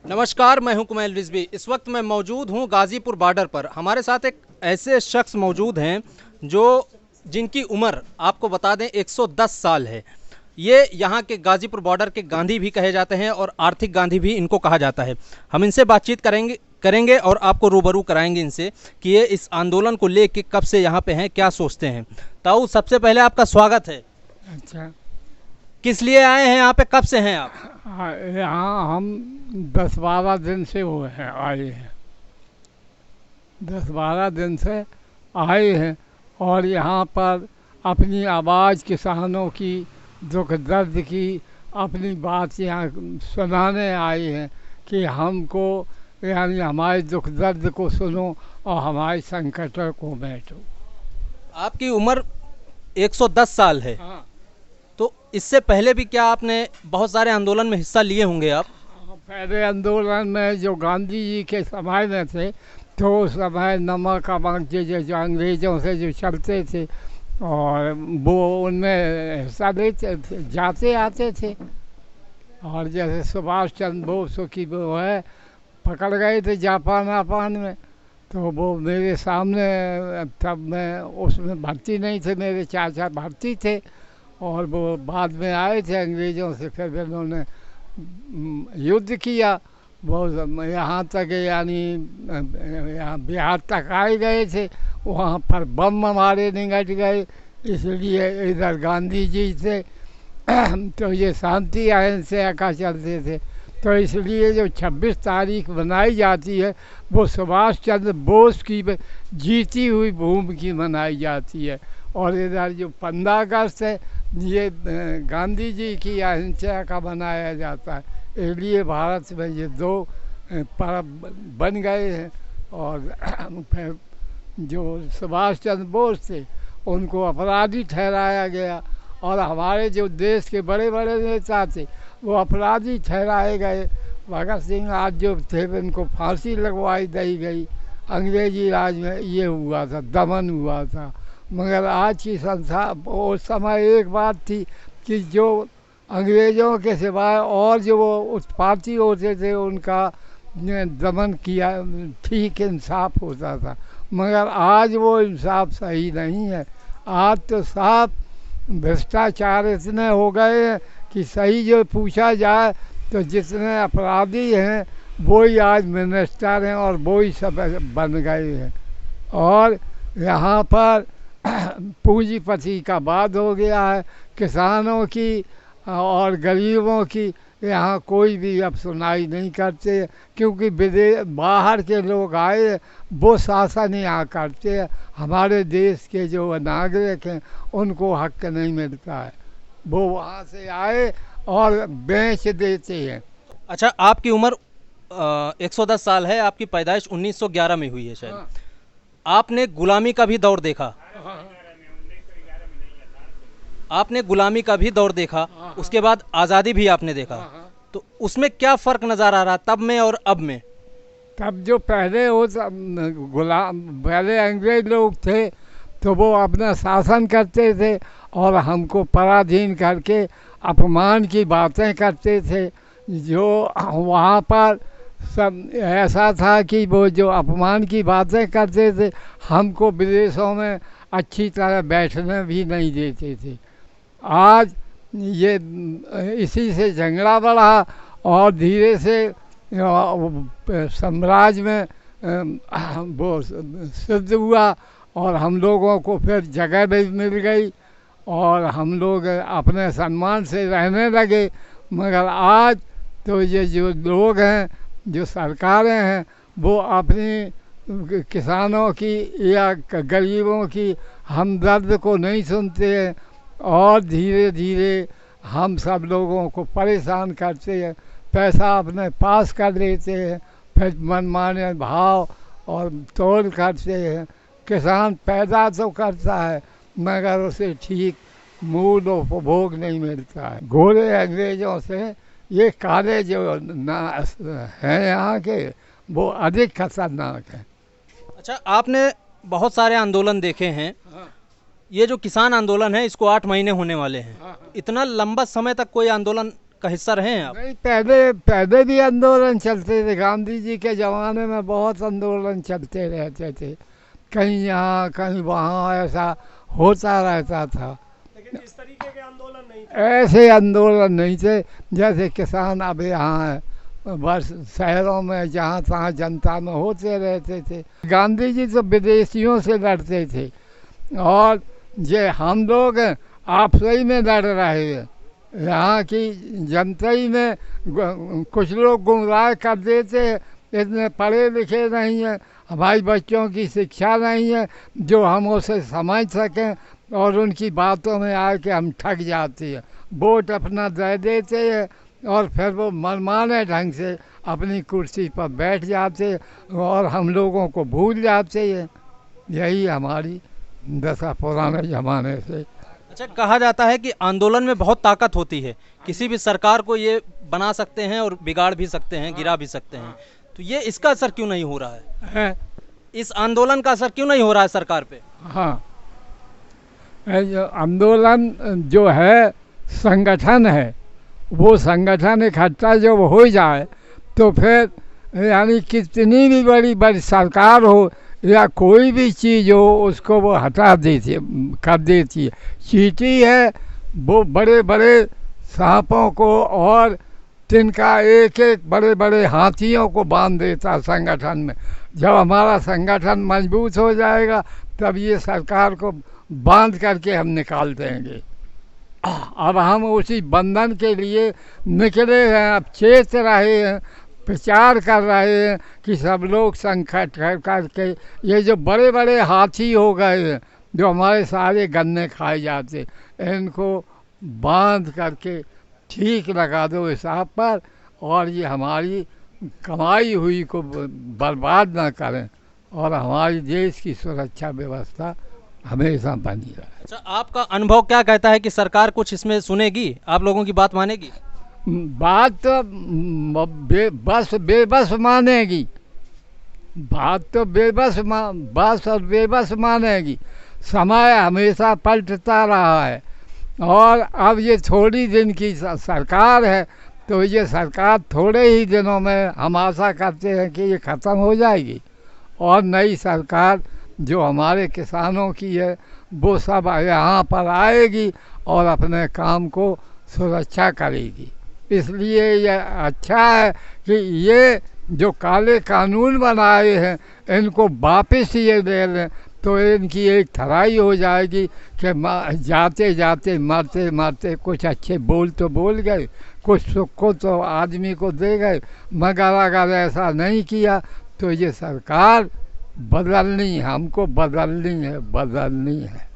नमस्कार, मैं हूं कुमैल रिजवी। इस वक्त मैं मौजूद हूं गाज़ीपुर बॉर्डर पर। हमारे साथ एक ऐसे शख्स मौजूद हैं जो जिनकी उम्र आपको बता दें 110 साल है। ये यहाँ के गाज़ीपुर बॉर्डर के गांधी भी कहे जाते हैं और आर्थिक गांधी भी इनको कहा जाता है। हम इनसे बातचीत करेंगे और आपको रूबरू कराएंगे इनसे कि ये इस आंदोलन को लेकर कब से यहाँ पे हैं, क्या सोचते हैं। ताऊ, सबसे पहले आपका स्वागत है। अच्छा। किस लिए आए हैं यहाँ पे, कब से हैं आप? यहाँ हम 10-12 दिन से हुए हैं, आए हैं। 10-12 दिन से आए हैं और यहाँ पर अपनी आवाज़ किसानों की, दुख दर्द की, अपनी बात यहाँ सुनाने आए हैं कि हमको यानी हमारे दुख दर्द को सुनो और हमारे संकट को बैठो। आपकी उम्र 110 साल है। हाँ। तो इससे पहले भी क्या आपने बहुत सारे आंदोलन में हिस्सा लिए होंगे आप? पहले आंदोलन में जो गांधी जी के समय में थे, तो उस समय नमक अमक जो अंग्रेज़ों से जो चलते थे और वो उनमें हिस्सा लेते थे, जाते आते थे। और जैसे सुभाष चंद्र बोस की वो है, पकड़ गए थे जापान में, तो वो मेरे सामने, तब मैं उसमें भर्ती नहीं थे, मेरे चाचा भर्ती थे और वो बाद में आए थे अंग्रेज़ों से। फिर उन्होंने युद्ध किया, बहुत यहाँ तक यानी यहाँ बिहार तक आए गए थे। वहाँ पर बम हमारे निगट गए, इसलिए इधर गांधी जी थे तो ये शांति अहिंसा का चलते थे। तो इसलिए जो 26 तारीख मनाई जाती है वो सुभाष चंद्र बोस की जीती हुई भूमि की मनाई जाती है। और इधर जो 15 अगस्त है ये गांधी जी की अहिंसा का मनाया जाता है। इसलिए भारत में ये दो पर्व बन गए हैं। और फिर जो सुभाष चंद्र बोस थे उनको अपराधी ठहराया गया और हमारे जो देश के बड़े बड़े नेता थे वो अपराधी ठहराए गए। भगत सिंह आज जो थे उनको फांसी लगवाई दी गई। अंग्रेजी राज में ये हुआ था, दमन हुआ था। मगर आज की संस्था, उस समय एक बात थी कि जो अंग्रेज़ों के सिवाय और जो वो उत्पाती होते थे उनका दमन किया, ठीक इंसाफ होता था। मगर आज वो इंसाफ सही नहीं है। आज तो साफ भ्रष्टाचार इतने हो गए हैं कि सही जो पूछा जाए तो जितने अपराधी हैं वो ही आज मिनिस्टर हैं और वो ही सब बन गए हैं। और यहाँ पर पूंजीपति का बाद हो गया है, किसानों की और गरीबों की यहाँ कोई भी अब सुनाई नहीं करते, क्योंकि विदेश बाहर के लोग आए वो शासन यहाँ करते हैं। हमारे देश के जो नागरिक हैं उनको हक नहीं मिलता है, वो वहाँ से आए और बेच देते हैं। अच्छा, आपकी उम्र 110 साल है, आपकी पैदाइश 1911 में हुई है शायद। हाँ। आपने गुलामी का भी दौर देखा। आपने गुलामी का भी दौर देखा, उसके बाद आज़ादी भी आपने देखा। तो उसमें क्या फ़र्क नज़र आ रहा तब में और अब में? तब जो पहले वो पहले अंग्रेज लोग थे तो वो अपना शासन करते थे और हमको पराधीन करके अपमान की बातें करते थे। जो वहाँ पर सब ऐसा था कि वो जो अपमान की बातें करते थे हमको विदेशों में अच्छी तरह बैठने भी नहीं देते थे। आज ये इसी से झगड़ा बढ़ा और धीरे से साम्राज्य में वो सिद्ध हुआ और हम लोगों को फिर जगह भी मिल गई और हम लोग अपने सम्मान से रहने लगे। मगर आज तो ये जो लोग हैं, जो सरकारें हैं, वो अपनी किसानों की या गरीबों की हमदर्द को नहीं सुनते हैं और धीरे धीरे हम सब लोगों को परेशान करते हैं। पैसा अपने पास कर लेते हैं, फिर मनमाने भाव और तोल करते हैं। किसान पैदा तो करता है मगर उसे ठीक मूल उपभोग नहीं मिलता है। गोरे अंग्रेज़ों से ये काले जो हैं यहाँ के वो अधिक खतरनाक हैं। अच्छा, आपने बहुत सारे आंदोलन देखे हैं। ये जो किसान आंदोलन है इसको 8 महीने होने वाले हैं। इतना लंबा समय तक कोई आंदोलन का हिस्सा रहे हैं आप? नहीं, पहले पहले भी आंदोलन चलते थे। गांधी जी के ज़माने में बहुत आंदोलन चलते रहते थे, कहीं यहाँ कहीं वहाँ, ऐसा होता रहता था। लेकिन इस तरीके के आंदोलन नहीं थे। ऐसे आंदोलन नहीं थे जैसे किसान अब यहाँ है, बस शहरों में जहाँ तहाँ जनता में होते रहते थे। गांधी जी तो विदेशियों से लड़ते थे, और ये हम लोग आपस ही में लड़ रहे हैं। यहाँ की जनता ही में कुछ लोग गुमराह कर देते हैं, इतने पढ़े लिखे नहीं हैं, हमारी बच्चों की शिक्षा नहीं है जो हम उसे समझ सकें, और उनकी बातों में आके हम ठग जाते हैं। वोट अपना दे देते हैं और फिर वो मनमाने ढंग से अपनी कुर्सी पर बैठ जाते हैं और हम लोगों को भूल जाते हैं। यही हमारी दशा पुराने ज़माने से। अच्छा, कहा जाता है कि आंदोलन में बहुत ताकत होती है, किसी भी सरकार को ये बना सकते हैं और बिगाड़ भी सकते हैं, गिरा भी सकते हैं। तो ये इसका असर क्यों नहीं हो रहा है? इस आंदोलन का असर क्यों नहीं हो रहा है सरकार पे? हाँ, ये जो आंदोलन जो है संगठन है, वो संगठन इकट्ठा जब हो जाए तो फिर यानी कितनी भी बड़ी बड़ी सरकार हो या कोई भी चीज़ हो, उसको वो हटा देती है, कर देती है। चींटी है वो बड़े बड़े सांपों को और तिनका एक एक बड़े बड़े हाथियों को बांध देता है संगठन में। जब हमारा संगठन मजबूत हो जाएगा तब ये सरकार को बांध करके हम निकाल देंगे। अब हम उसी बंधन के लिए निकले हैं, अब चेत रहे हैं, प्रचार कर रहे हैं कि सब लोग संकट करके ये जो बड़े बड़े हाथी हो गए हैं जो हमारे सारे गन्ने खाए जाते, इनको बांध करके ठीक लगा दो हिसाब पर, और ये हमारी कमाई हुई को बर्बाद ना करें, और हमारी देश की सुरक्षा व्यवस्था हमेशा बनी रहे। अच्छा, आपका अनुभव क्या कहता है कि सरकार कुछ इसमें सुनेगी, आप लोगों की बात मानेगी? बात तो बस बेबस मानेगी, बात तो बस और बेबस मानेगी। समय हमेशा पलटता रहा है, और अब ये थोड़ी दिन की सरकार है, तो ये सरकार थोड़े ही दिनों में हम आशा करते हैं कि ये ख़त्म हो जाएगी, और नई सरकार जो हमारे किसानों की है वो सब यहाँ पर आएगी और अपने काम को सुरक्षा करेगी। इसलिए यह अच्छा है कि ये जो काले कानून बनाए हैं इनको वापस ये ले लें, तो इनकी एक थराई हो जाएगी कि जाते जाते मरते मरते कुछ अच्छे बोल तो बोल गए, कुछ सुख को तो आदमी को दे गए, मगर अगर ऐसा नहीं किया तो ये सरकार बदलनी, हमको बदलनी है।